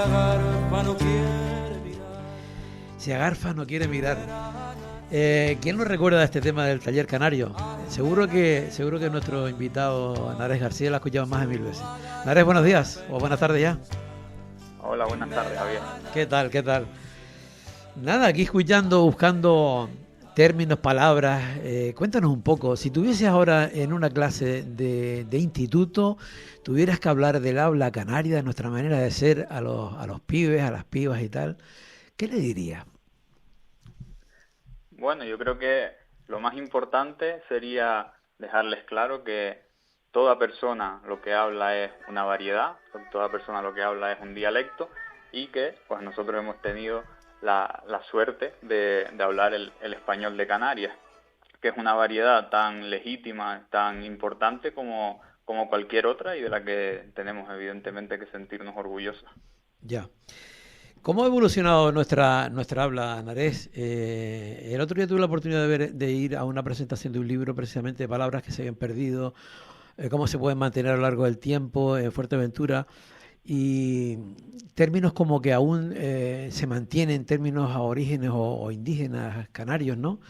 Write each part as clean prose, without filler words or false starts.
agarfa no quiere mirar. Si agarfa no quiere mirar. ¿Quién nos recuerda este tema del taller canario? Seguro que nuestro invitado Nares García lo ha escuchado más de 1000 veces. Nares, buenos días o buenas tardes ya. Hola, buenas tardes, Javier. ¿Qué tal? Nada, aquí escuchando, buscando términos, palabras. Cuéntanos un poco, si tuvieses ahora en una clase de instituto, tuvieras que hablar del habla canaria, de nuestra manera de ser a los pibes, a las pibas y tal, ¿qué le dirías? Bueno, yo creo que lo más importante sería dejarles claro que toda persona lo que habla es una variedad, toda persona lo que habla es un dialecto y que pues nosotros hemos tenido la suerte de hablar el español de Canarias, que es una variedad tan legítima, tan importante como cualquier otra y de la que tenemos evidentemente que sentirnos orgullosos. Ya. ¿Cómo ha evolucionado nuestra habla, Nares? El otro día tuve la oportunidad de ir a una presentación de un libro precisamente de palabras que se habían perdido, cómo se pueden mantener a lo largo del tiempo en Fuerteventura, y términos como que aún se mantienen, términos aborígenes o indígenas canarios, ¿no?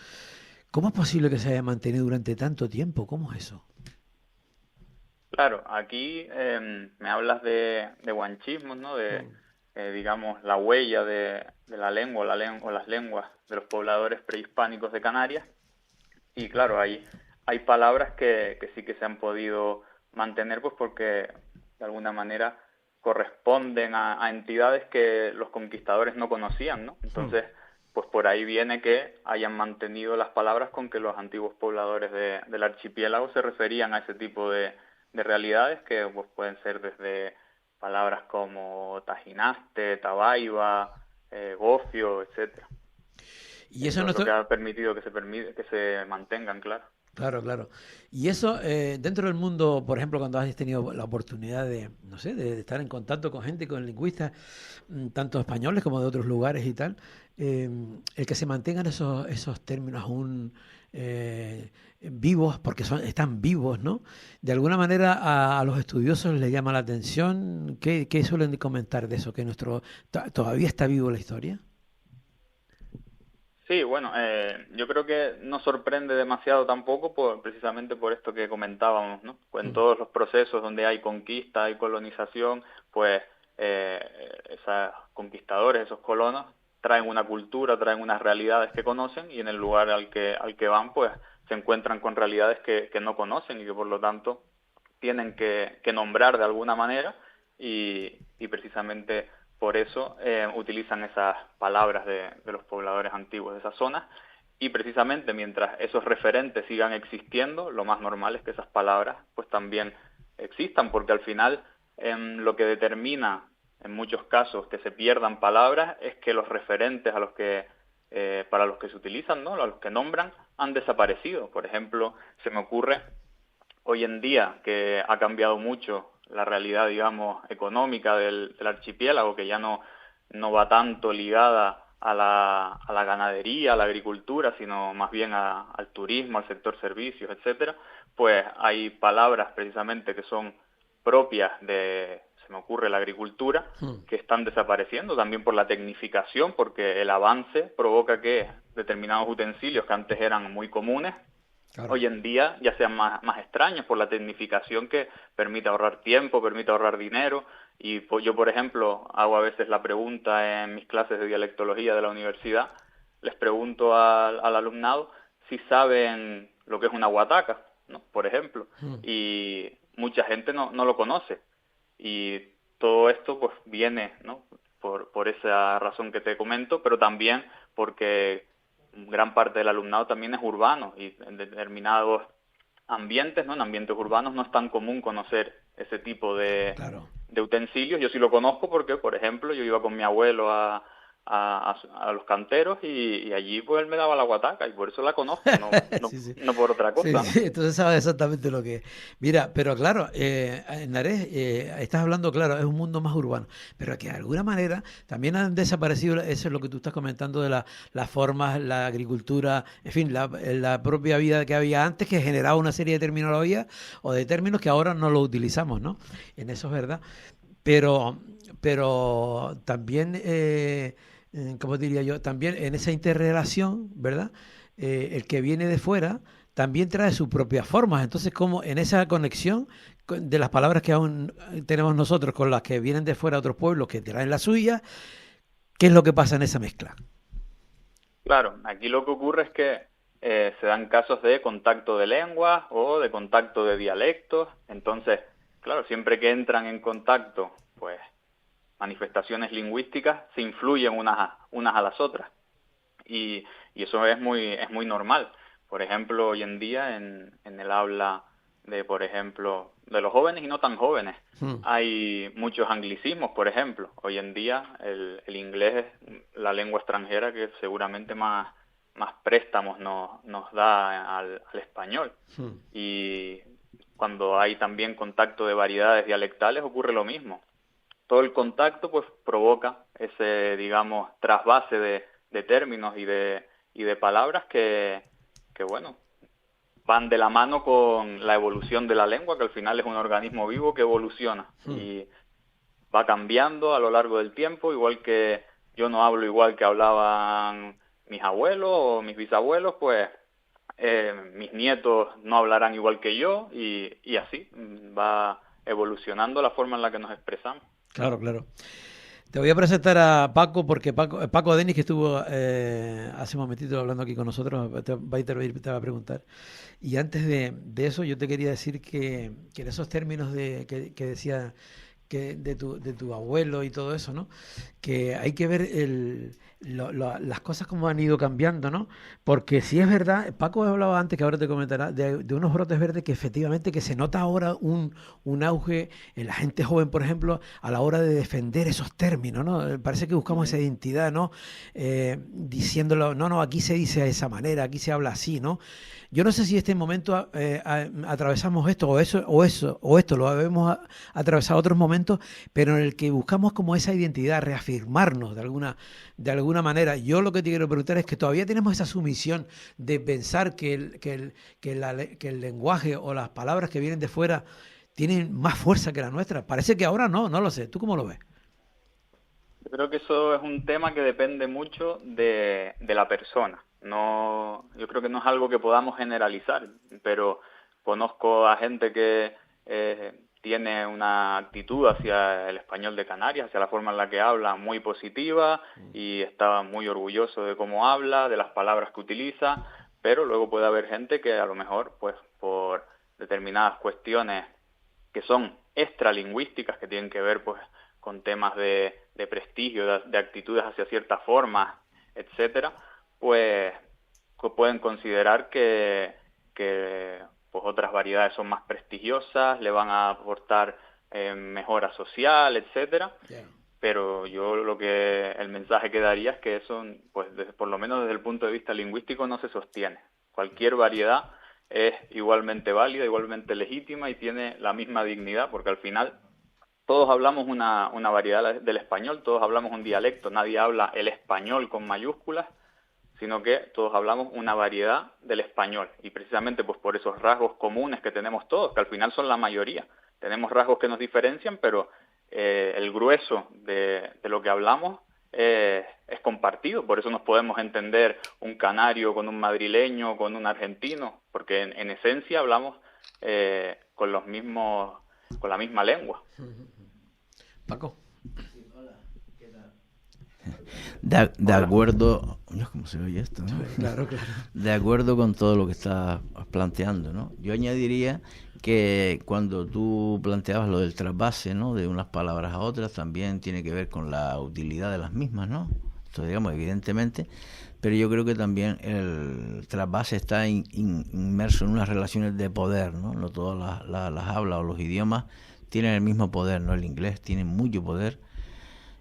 ¿Cómo es posible que se haya mantenido durante tanto tiempo? ¿Cómo es eso? Claro, aquí me hablas de guanchismos, ¿no? Digamos, la huella de la lengua o las lenguas de los pobladores prehispánicos de Canarias. Y claro, hay palabras que sí que se han podido mantener, pues porque de alguna manera corresponden a entidades que los conquistadores no conocían, ¿no? Entonces, pues por ahí viene que hayan mantenido las palabras con que los antiguos pobladores del archipiélago se referían a ese tipo de realidades que pues pueden ser desde palabras como tajinaste, tabaiba, gofio, etcétera. Y eso es lo que ha permitido que se mantengan, claro. Claro. Y eso, dentro del mundo, por ejemplo, cuando has tenido la oportunidad de, no sé, de estar en contacto con gente, con lingüistas, tanto españoles como de otros lugares y tal, el que se mantengan esos términos aún vivos, porque están vivos, ¿no? De alguna manera a los estudiosos les llama la atención. ¿Qué suelen comentar de eso? ¿Que todavía está vivo la historia? Sí, bueno, yo creo que no sorprende demasiado tampoco precisamente por esto que comentábamos, ¿no? Pues en todos los procesos donde hay conquista, hay colonización, pues esos conquistadores, esos colonos, traen una cultura, traen unas realidades que conocen y en el lugar al que van, pues se encuentran con realidades que no conocen y que por lo tanto tienen que nombrar de alguna manera y precisamente por eso utilizan esas palabras de los pobladores antiguos de esas zonas y precisamente mientras esos referentes sigan existiendo, lo más normal es que esas palabras pues también existan, porque al final lo que determina en muchos casos que se pierdan palabras es que los referentes para los que se utilizan, ¿no? A los que nombran, han desaparecido. Por ejemplo, se me ocurre hoy en día que ha cambiado mucho la realidad, digamos, económica del archipiélago, que ya no va tanto ligada a la ganadería, a la agricultura, sino más bien al turismo, al sector servicios, etcétera, pues hay palabras precisamente que son propias se me ocurre, la agricultura, que están desapareciendo también por la tecnificación, porque el avance provoca que determinados utensilios que antes eran muy comunes, claro, hoy en día ya sean más extraños por la tecnificación que permite ahorrar tiempo, permite ahorrar dinero. Y pues yo, por ejemplo, hago a veces la pregunta en mis clases de dialectología de la universidad, les pregunto al alumnado si saben lo que es una guataca, ¿no? Por ejemplo, y mucha gente no lo conoce. Y todo esto pues viene, ¿no? por esa razón que te comento, pero también porque gran parte del alumnado también es urbano y en determinados ambientes, ¿no? En ambientes urbanos no es tan común conocer ese tipo de utensilios. Yo sí lo conozco porque, por ejemplo, yo iba con mi abuelo a los canteros y allí pues él me daba la guataca y por eso la conozco, sí. No por otra cosa. Sí, entonces sabes exactamente lo que es. Mira, pero claro, Nares, estás hablando, claro, es un mundo más urbano, pero que de alguna manera también han desaparecido, eso es lo que tú estás comentando de las formas, la agricultura, en fin, la propia vida que había antes, que generaba una serie de terminologías o de términos que ahora no lo utilizamos, ¿no? En eso es verdad. pero también, ¿cómo diría yo? También en esa interrelación, ¿verdad? El que viene de fuera también trae sus propias formas. Entonces, como en esa conexión de las palabras que aún tenemos nosotros con las que vienen de fuera otros pueblos que traen la suya, ¿qué es lo que pasa en esa mezcla? Claro, aquí lo que ocurre es que se dan casos de contacto de lenguas o de contacto de dialectos. Entonces, claro, siempre que entran en contacto, pues manifestaciones lingüísticas se influyen unas a las otras. Y eso es muy normal. Por ejemplo, hoy en día en el habla de, por ejemplo, de los jóvenes y no tan jóvenes, hay muchos anglicismos, por ejemplo. Hoy en día el inglés es la lengua extranjera que seguramente más préstamos nos da al español. Y cuando hay también contacto de variedades dialectales ocurre lo mismo. Todo el contacto pues provoca ese, digamos, trasvase de términos y de palabras que bueno, van de la mano con la evolución de la lengua, que al final es un organismo vivo que evoluciona y va cambiando a lo largo del tiempo, igual que yo no hablo igual que hablaban mis abuelos o mis bisabuelos, pues mis nietos no hablarán igual que yo y así va evolucionando la forma en la que nos expresamos. Claro, claro. Te voy a presentar a Paco, porque Paco Denis, que estuvo hace un momentito hablando aquí con nosotros, te va a intervenir, te va a preguntar. Y antes de eso, yo te quería decir que en esos términos que decía que de tu abuelo y todo eso, ¿no? Que hay que ver las cosas como han ido cambiando, ¿no? Porque si es verdad, Paco hablaba antes, que ahora te comentará, de unos brotes verdes que efectivamente que se nota ahora un auge en la gente joven, por ejemplo, a la hora de defender esos términos, ¿no? Parece que buscamos esa identidad, ¿no? Diciéndolo, no, aquí se dice de esa manera, aquí se habla así, ¿no? Yo no sé si en este momento atravesamos esto o esto lo habemos atravesado otros momentos, pero en el que buscamos como esa identidad, reafirmarnos de alguna manera. Yo lo que te quiero preguntar es que todavía tenemos esa sumisión de pensar que el lenguaje o las palabras que vienen de fuera tienen más fuerza que la nuestra. Parece que ahora no lo sé. ¿Tú cómo lo ves? Yo creo que eso es un tema que depende mucho de la persona. No, yo creo que no es algo que podamos generalizar, pero conozco a gente que tiene una actitud hacia el español de Canarias, hacia la forma en la que habla, muy positiva y está muy orgulloso de cómo habla, de las palabras que utiliza, pero luego puede haber gente que a lo mejor, pues por determinadas cuestiones que son extralingüísticas, que tienen que ver pues con temas de prestigio, de actitudes hacia ciertas formas, etcétera, pues pueden considerar que pues otras variedades son más prestigiosas, le van a aportar mejora social, etcétera. Yeah. Pero yo el mensaje que daría es que eso, pues por lo menos desde el punto de vista lingüístico, no se sostiene. Cualquier variedad es igualmente válida, igualmente legítima y tiene la misma dignidad, porque al final todos hablamos una variedad del español, todos hablamos un dialecto, nadie habla el español con mayúsculas, sino que todos hablamos una variedad del español, y precisamente pues por esos rasgos comunes que tenemos todos, que al final son la mayoría. Tenemos rasgos que nos diferencian, pero el grueso de lo que hablamos es compartido, por eso nos podemos entender un canario con un madrileño, con un argentino, porque en esencia hablamos con la misma lengua. Paco. De acuerdo, ¿cómo se oye esto? ¿No? Claro. De acuerdo con todo lo que estás planteando, ¿no? Yo añadiría que cuando tú planteabas lo del trasvase, ¿no? De unas palabras a otras, también tiene que ver con la utilidad de las mismas, ¿no? Esto, digamos, evidentemente, pero yo creo que también el trasvase está inmerso en unas relaciones de poder, ¿no? No todas las hablas o los idiomas tienen el mismo poder, ¿no? El inglés tiene mucho poder.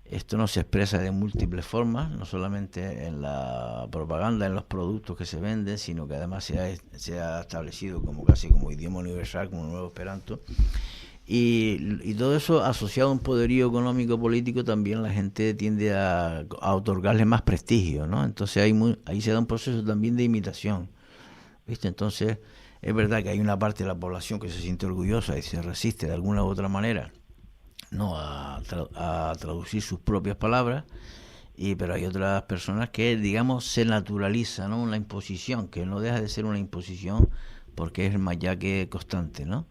Esto no se expresa de múltiples formas, no solamente en la propaganda, en los productos que se venden, sino que además se ha establecido casi como idioma universal, como un nuevo esperanto. Y todo eso asociado a un poderío económico político, también la gente tiende a otorgarle más prestigio, ¿no? Entonces ahí se da un proceso también de imitación, ¿viste? Entonces es verdad que hay una parte de la población que se siente orgullosa y se resiste de alguna u otra manera ¿no? A traducir sus propias palabras. Pero hay otras personas que, digamos, se naturaliza, ¿no? Una imposición, que no deja de ser una imposición porque es el mayaque constante, ¿no?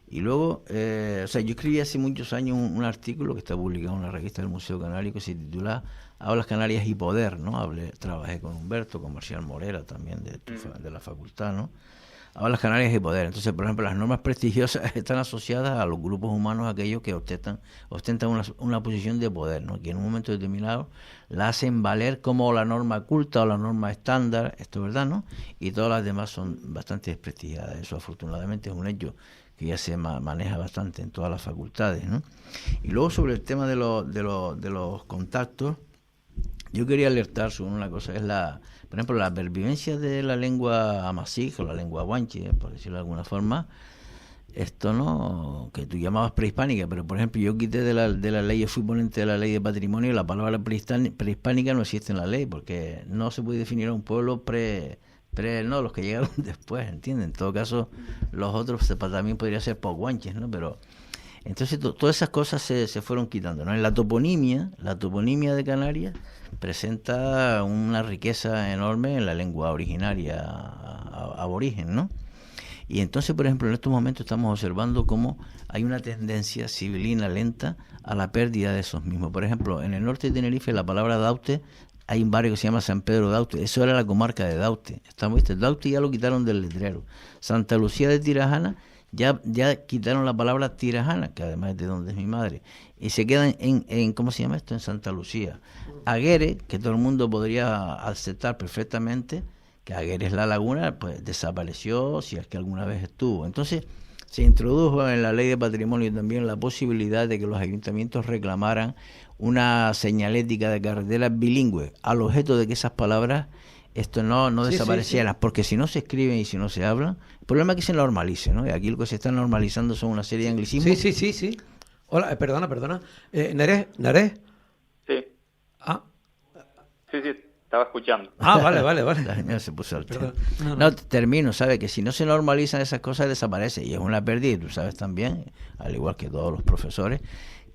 Y luego, yo escribí hace muchos años un artículo que está publicado en una revista del Museo Canario que se titula Hablas Canarias y Poder, ¿no? Trabajé con Humberto, con Marcial Morera también de la facultad, ¿no? Hablas Canarias y Poder. Entonces, por ejemplo, las normas prestigiosas están asociadas a los grupos humanos, aquellos que ostentan una posición de poder, ¿no? Que en un momento determinado la hacen valer como la norma culta o la norma estándar, esto es verdad, ¿no? Y todas las demás son bastante desprestigiadas. Eso afortunadamente es un hecho que ya se maneja bastante en todas las facultades, ¿no? Y luego sobre el tema de los contactos, yo quería alertar sobre una cosa, por ejemplo, la pervivencia de la lengua amasig o la lengua guanche, por decirlo de alguna forma, esto no, que tú llamabas prehispánica, pero por ejemplo yo quité de la ley, fui ponente de la ley de patrimonio, la palabra prehispánica no existe en la ley, porque no se puede definir a un pueblo no, los que llegaron después, ¿entiendes? En todo caso, los otros también podría ser posguanches, ¿no? Pero entonces todas esas cosas se fueron quitando, ¿no? En la toponimia de Canarias presenta una riqueza enorme en la lengua originaria aborigen, ¿no? Y entonces, por ejemplo, en estos momentos estamos observando cómo hay una tendencia civilina lenta a la pérdida de esos mismos. Por ejemplo, en el norte de Tenerife la palabra Daute, hay un barrio que se llama San Pedro Daute, eso era la comarca de Daute. ¿Viste? Daute ya lo quitaron del letrero. Santa Lucía de Tirajana, ya quitaron la palabra Tirajana, que además es de donde es mi madre, y se quedan en ¿cómo se llama esto? En Santa Lucía. Aguere, que todo el mundo podría aceptar perfectamente, que Aguere es la laguna, pues desapareció, si es que alguna vez estuvo. Entonces, se introdujo en la ley de patrimonio también la posibilidad de que los ayuntamientos reclamaran una señalética de carreteras bilingüe, al objeto de que esas palabras no desaparecieran, porque si no se escriben y si no se hablan, el problema es que se normalice, ¿no? Y aquí lo que se está normalizando son una serie de anglicismos. Sí. Hola, perdona. ¿Narés? Sí. Ah. Sí, estaba escuchando. Ah, vale. La señora se puso al tema. No. Termino, ¿sabes? Que si no se normalizan esas cosas desaparece y es una pérdida, y tú sabes también, al igual que todos los profesores,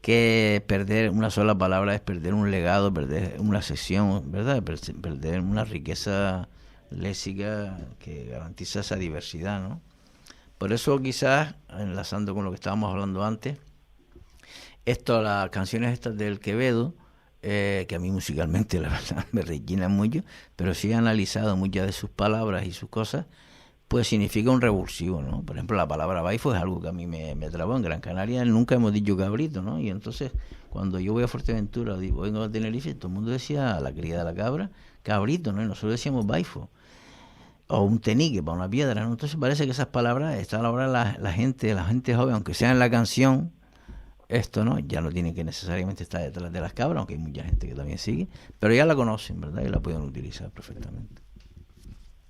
que perder una sola palabra es perder un legado, perder una sección, ¿verdad? Perder una riqueza léxica que garantiza esa diversidad, ¿no? Por eso quizás, enlazando con lo que estábamos hablando antes, las canciones estas del Quevedo, que a mí musicalmente la verdad me rellenan mucho, pero sí he analizado muchas de sus palabras y sus cosas, pues significa un revulsivo, ¿no? Por ejemplo, la palabra baifo es algo que a mí me trabó. En Gran Canaria nunca hemos dicho cabrito, ¿no? Y entonces, cuando yo voy a Fuerteventura, vengo a Tenerife, todo el mundo decía, la cría de la cabra, cabrito, ¿no? Y nosotros decíamos baifo. O un tenique para una piedra, ¿no? Entonces parece que esas palabras, está a la hora la gente joven, aunque sea en la canción, esto, ¿no? Ya no tiene que necesariamente estar detrás de las cabras, aunque hay mucha gente que también sigue, pero ya la conocen, ¿verdad? Y la pueden utilizar perfectamente.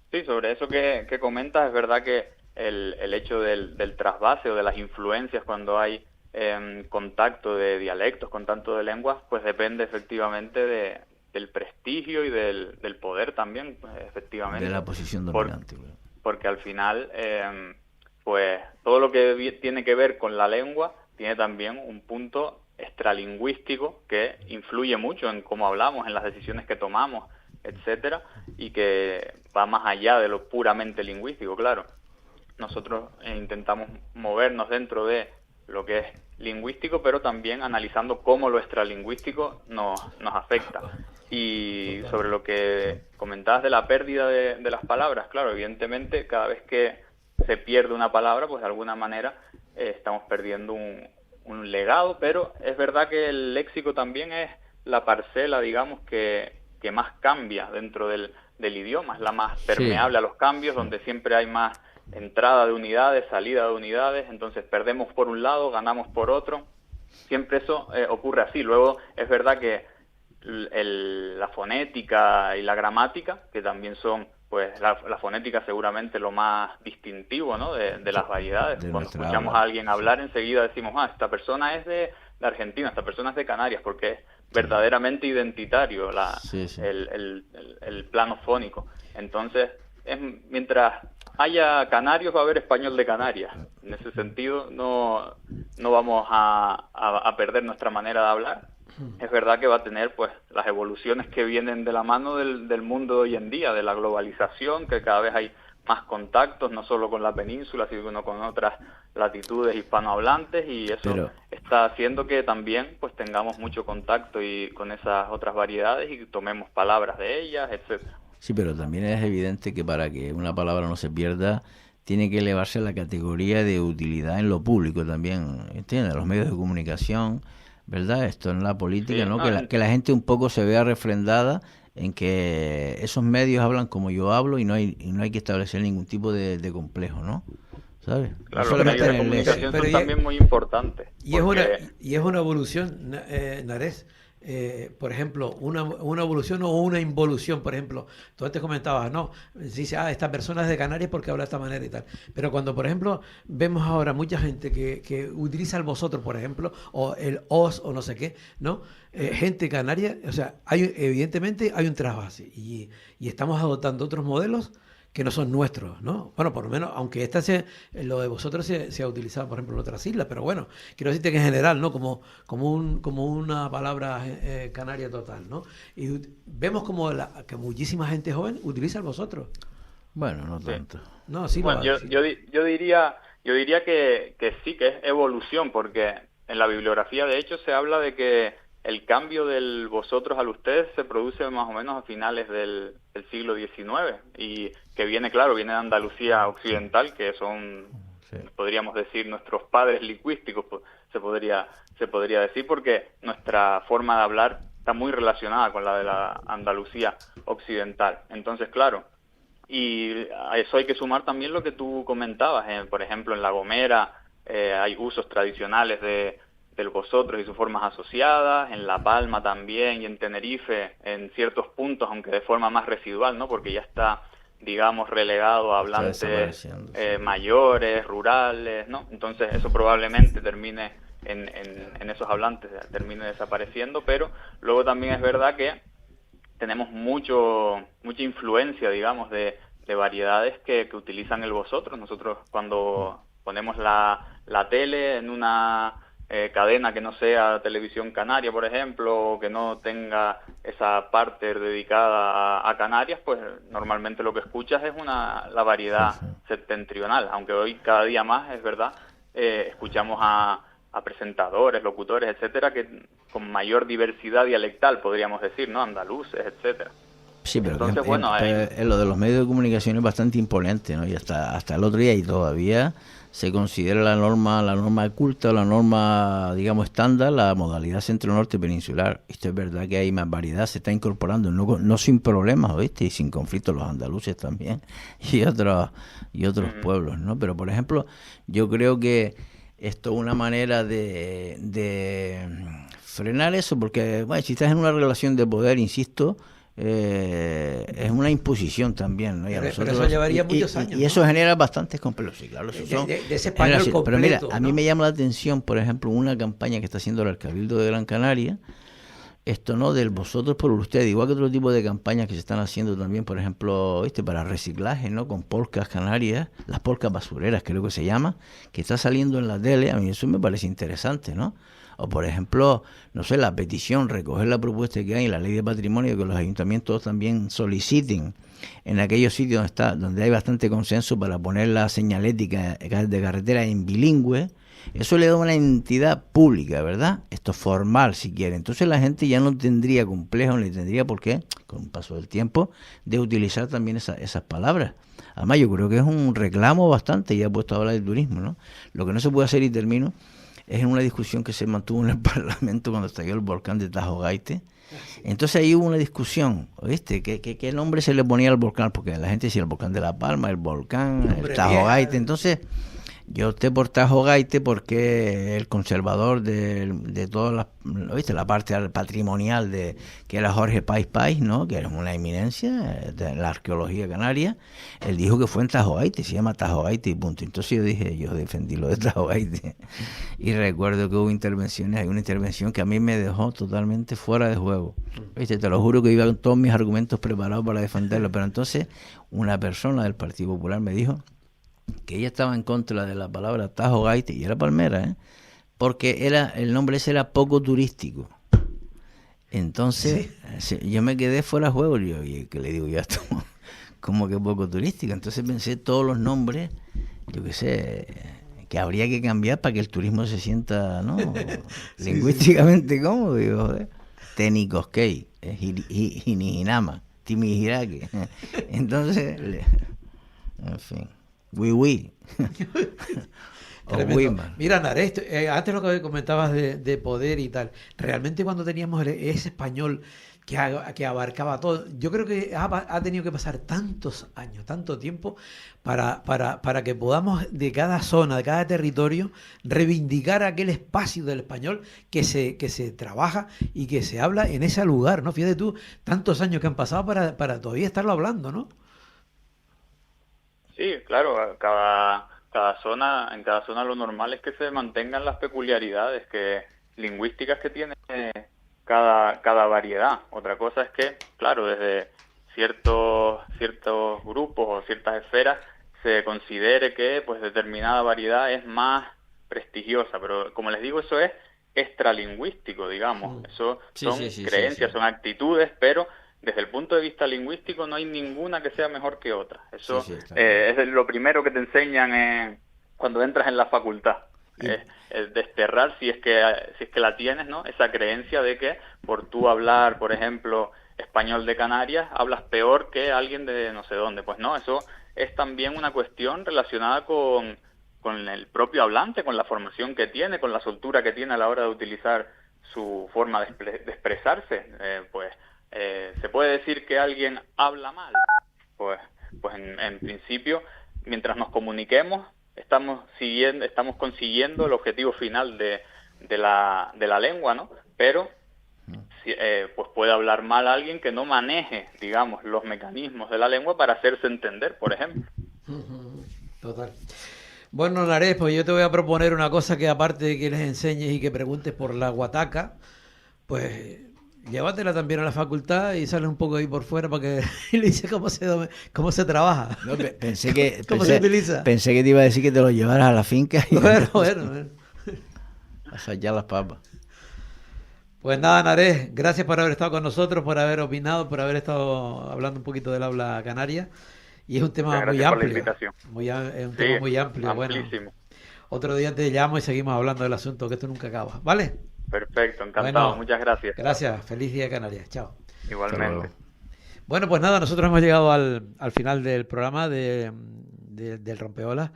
Sí, sobre eso que comentas, es verdad que el hecho del trasvase o de las influencias cuando hay contacto de dialectos, contacto de lenguas, pues depende efectivamente del prestigio y del poder también, pues, efectivamente. De la posición dominante. Porque al final, pues todo lo que tiene que ver con la lengua tiene también un punto extralingüístico que influye mucho en cómo hablamos, en las decisiones que tomamos, etcétera, y que va más allá de lo puramente lingüístico, claro. Nosotros intentamos movernos dentro de lo que es lingüístico, pero también analizando cómo lo extralingüístico nos afecta. Y sobre lo que comentabas de la pérdida de las palabras, claro, evidentemente cada vez que se pierde una palabra, pues de alguna manera estamos perdiendo un legado, pero es verdad que el léxico también es la parcela, digamos, que más cambia dentro del idioma, es la más permeable a los cambios, donde siempre hay más entrada de unidades, salida de unidades, entonces perdemos por un lado, ganamos por otro, siempre eso ocurre así. Luego es verdad que la fonética y la gramática, que también son, pues la fonética seguramente lo más distintivo, ¿no? de las variedades. Cuando escuchamos a alguien hablar, enseguida decimos, esta persona es de Argentina, esta persona es de Canarias, porque es verdaderamente identitario el plano fónico. Entonces, mientras haya canarios va a haber español de Canarias. En ese sentido no vamos a perder nuestra manera de hablar. Es verdad que va a tener pues las evoluciones que vienen de la mano del mundo hoy en día, de la globalización, que cada vez hay más contactos, no solo con la península, sino con otras latitudes hispanohablantes, y eso está haciendo que también pues tengamos mucho contacto y con esas otras variedades y tomemos palabras de ellas, etcétera. Sí, pero también es evidente que para que una palabra no se pierda, tiene que elevarse a la categoría de utilidad en lo público también, ¿entiendes? Los medios de comunicación, ¿verdad? Esto en la política, Sí, ¿no? Que la gente un poco se vea refrendada en que esos medios hablan como yo hablo y no hay que establecer ningún tipo de complejo, ¿no? ¿Sabes? Claro, No los medios de comunicación son también muy importantes. Y es una evolución, Nares. Por ejemplo, una evolución o una involución, por ejemplo, tú antes comentabas, no, se dice, esta persona es de Canarias porque habla de esta manera y tal, pero cuando, por ejemplo, vemos ahora mucha gente que utiliza el vosotros, por ejemplo, o el os o no sé qué, ¿no? Gente canaria, o sea, evidentemente hay un trasvase y estamos adoptando otros modelos que no son nuestros, ¿no? Bueno, por lo menos, aunque lo de vosotros se ha utilizado, por ejemplo, en otras islas, pero bueno, quiero decirte que en general, ¿no? Como una palabra canaria total, ¿no? Y vemos que muchísima gente joven utiliza el vosotros. Bueno, no tanto. No, sí. Bueno, yo diría que sí, que es evolución, porque en la bibliografía, de hecho, se habla de que el cambio del vosotros al ustedes se produce más o menos a finales del siglo XIX y que viene de Andalucía occidental, que son, podríamos decir, nuestros padres lingüísticos, pues, se podría decir, porque nuestra forma de hablar está muy relacionada con la de la Andalucía occidental. Entonces, claro, y a eso hay que sumar también lo que tú comentabas, por ejemplo, en La Gomera hay usos tradicionales del vosotros y sus formas asociadas, en La Palma también y en Tenerife en ciertos puntos, aunque de forma más residual, ¿no? Porque ya está, digamos, relegado a hablantes mayores, rurales, ¿no? Entonces eso probablemente termine en esos hablantes, termine desapareciendo, pero luego también es verdad que tenemos mucha influencia, digamos, de variedades que utilizan el vosotros. Nosotros cuando ponemos la tele en una cadena que no sea Televisión Canaria, por ejemplo, o que no tenga esa parte dedicada a Canarias, pues normalmente lo que escuchas es la variedad septentrional, aunque hoy cada día más, es verdad, escuchamos a presentadores, locutores, etcétera, que con mayor diversidad dialectal, podríamos decir, ¿no? Andaluces, etcétera. Sí, pero entonces, lo de los medios de comunicación es bastante imponente, ¿no? Y hasta el otro día y todavía se considera la norma culta, la norma, digamos, estándar, la modalidad centro-norte peninsular. Esto es verdad que hay más variedad, se está incorporando, no sin problemas, ¿oíste? Y sin conflictos los andaluces también y otros pueblos, ¿no? Pero, por ejemplo, yo creo que esto es una manera de frenar eso, porque, bueno, si estás en una relación de poder, insisto, es una imposición también, ¿no? Y pero eso llevaría muchos años, y eso genera bastantes complejos, sí, claro. De ese español completo, pero mira, a mí ¿no? me llama la atención, por ejemplo, una campaña que está haciendo el Cabildo de Gran Canaria, esto, ¿no? Del vosotros por usted, igual que otro tipo de campañas que se están haciendo también, por ejemplo, para reciclaje, ¿no? Con polcas canarias, las polcas basureras, creo que se llama, que está saliendo en la tele. A mí eso me parece interesante, ¿no? O, por ejemplo, no sé, la petición, recoger la propuesta que hay en la ley de patrimonio, que los ayuntamientos también soliciten en aquellos sitios donde hay bastante consenso para poner la señalética de carretera en bilingüe. Eso le da una entidad pública, ¿verdad? Esto es formal, si quiere. Entonces la gente ya no tendría complejo, ni tendría por qué, con un paso del tiempo, de utilizar también esas palabras. Además, yo creo que es un reclamo bastante, ya he puesto a hablar del turismo, ¿no? Lo que no se puede hacer, y termino, es en una discusión que se mantuvo en el Parlamento cuando estalló el volcán de Tajo Gaite. Entonces ahí hubo una discusión, ¿oíste? ¿Qué nombre se le ponía al volcán? Porque la gente decía el volcán de La Palma, el volcán, el Tajo Gaite. Entonces yo opté por Tajo Gaite porque el conservador de toda la parte patrimonial que era Jorge Páez Páez, ¿no? Que era una eminencia de la arqueología canaria. Él dijo que fue en Tajo Gaite, se llama Tajo Gaite y punto. Entonces yo defendí lo de Tajo Gaite. Y recuerdo que hubo intervenciones, hay una intervención que a mí me dejó totalmente fuera de juego. ¿Viste? Te lo juro que iba con todos mis argumentos preparados para defenderlo, pero entonces una persona del Partido Popular me dijo que ella estaba en contra de la palabra Tajo Gaite, y era palmera, porque el nombre ese era poco turístico. Entonces, yo me quedé fuera de juego, y que le digo yo a esto, como que poco turístico. Entonces pensé todos los nombres, yo qué sé, que habría que cambiar para que el turismo se sienta, ¿no? Lingüísticamente cómodo, digo, joder. Tenicosquey, Hinijinama, Timijiraque. Entonces, en fin. Oui. Mira, Narés, antes lo que comentabas de poder y tal, realmente cuando teníamos ese español que abarcaba todo, yo creo que ha tenido que pasar tantos años, tanto tiempo, para que podamos de cada zona, de cada territorio, reivindicar aquel espacio del español que se trabaja y que se habla en ese lugar, ¿no? Fíjate tú, tantos años que han pasado para todavía estarlo hablando, ¿no? Sí, claro, en cada zona lo normal es que se mantengan las peculiaridades lingüísticas que tiene cada variedad. Otra cosa es que, claro, desde ciertos grupos o ciertas esferas se considere que pues determinada variedad es más prestigiosa, pero como les digo, eso es extralingüístico, digamos. Eso son creencias, son actitudes, pero desde el punto de vista lingüístico no hay ninguna que sea mejor que otra. Eso es lo primero que te enseñan cuando entras en la facultad. Es desterrar, si es que la tienes, ¿no? Esa creencia de que por tú hablar, por ejemplo, español de Canarias, hablas peor que alguien de no sé dónde. Pues no, eso es también una cuestión relacionada con el propio hablante, con la formación que tiene, con la soltura que tiene a la hora de utilizar su forma de expresarse. ¿Se puede decir que alguien habla mal? Pues en principio, mientras nos comuniquemos, estamos consiguiendo el objetivo final de la lengua, ¿no? Pero pues puede hablar mal alguien que no maneje, digamos, los mecanismos de la lengua para hacerse entender, por ejemplo. Total. Bueno, Narés, pues yo te voy a proponer una cosa, que aparte de que les enseñes y que preguntes por la guataca, pues llévatela también a la facultad y sale un poco ahí por fuera para que le dices cómo se trabaja. No, pensé que se utiliza. Pensé que te iba a decir que te lo llevaras a la finca y bueno. a sallar las papas. Pues nada, Narés, gracias por haber estado con nosotros, por haber opinado, por haber estado hablando un poquito del habla canaria. Y es un tema muy amplio. Por la invitación. Es un tema muy amplio. Amplísimo. Bueno, otro día te llamo y seguimos hablando del asunto, que esto nunca acaba. ¿Vale? Perfecto, encantado. Bueno, muchas gracias. Gracias. Feliz día de Canarias. Chao. Igualmente. Bueno, pues nada, nosotros hemos llegado al final del programa del Rompeolas.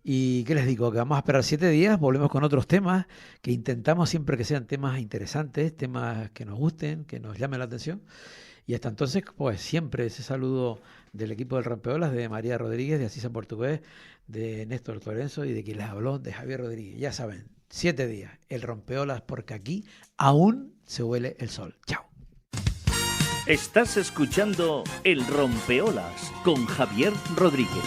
Y ¿qué les digo? Que vamos a esperar 7 días, volvemos con otros temas, que intentamos siempre que sean temas interesantes, temas que nos gusten, que nos llamen la atención. Y hasta entonces, pues siempre ese saludo del equipo del Rompeolas, de María Rodríguez, de Asís en Portugués, de Néstor Torenzo y de quien les habló, de Javier Rodríguez. Ya saben, 7 días, el Rompeolas, porque aquí aún se huele el sol. Chao. Estás escuchando El Rompeolas con Javier Rodríguez.